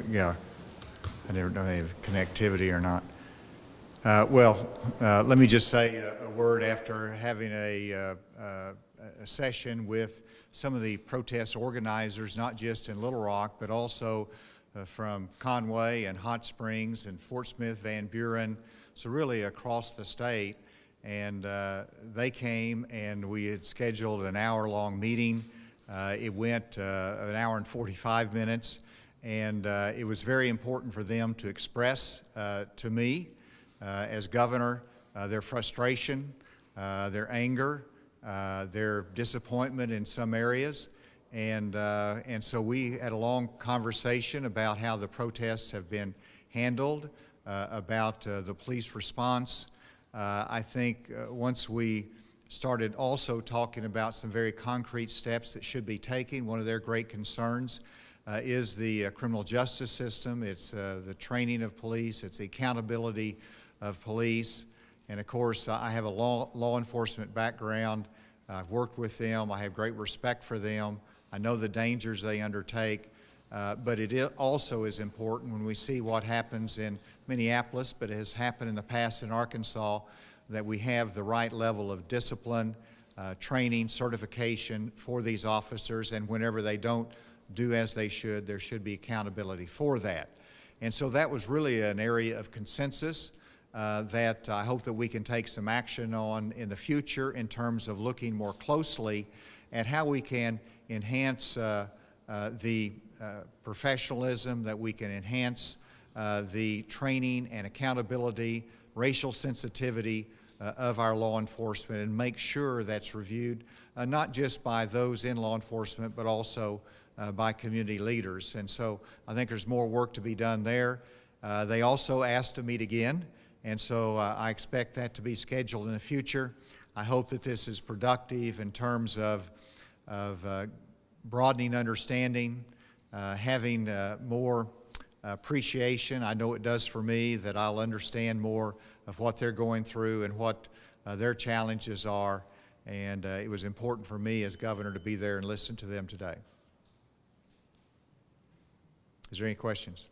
Yeah, I didn't know if they have connectivity or not. Let me just say a word after having a session with some of the protest organizers, not just in Little Rock, but also from Conway and Hot Springs and Fort Smith, Van Buren, so really across the state. And they came and we had scheduled an hour-long meeting. It went an hour and 45 minutes, and it was very important for them to express to me as governor their frustration, their anger, their disappointment in some areas. And so we had a long conversation about how the protests have been handled, about the police response. I think once we started also talking about some very concrete steps that should be taken, one of their great concerns is the criminal justice system. It's the training of police, it's the accountability of police. And of course, I have a law enforcement background. I've worked with them. I have great respect for them. I know the dangers they undertake. But it also is important when we see what happens in Minneapolis, but it has happened in the past in Arkansas, that we have the right level of discipline, training, certification for these officers, and whenever they don't do as they should, there should be accountability for that. And so that was really an area of consensus that I hope that we can take some action on in the future in terms of looking more closely at how we can enhance the professionalism, that we can enhance the training and accountability, racial sensitivity of our law enforcement, and make sure that's reviewed not just by those in law enforcement, but also by community leaders. And so I think there's more work to be done there. They also asked to meet again, and so I expect that to be scheduled in the future. I hope that this is productive in terms of broadening understanding, having more appreciation. I know it does for me, that I'll understand more of what they're going through and what their challenges are. And it was important for me as governor to be there and listen to them today. Is there any questions?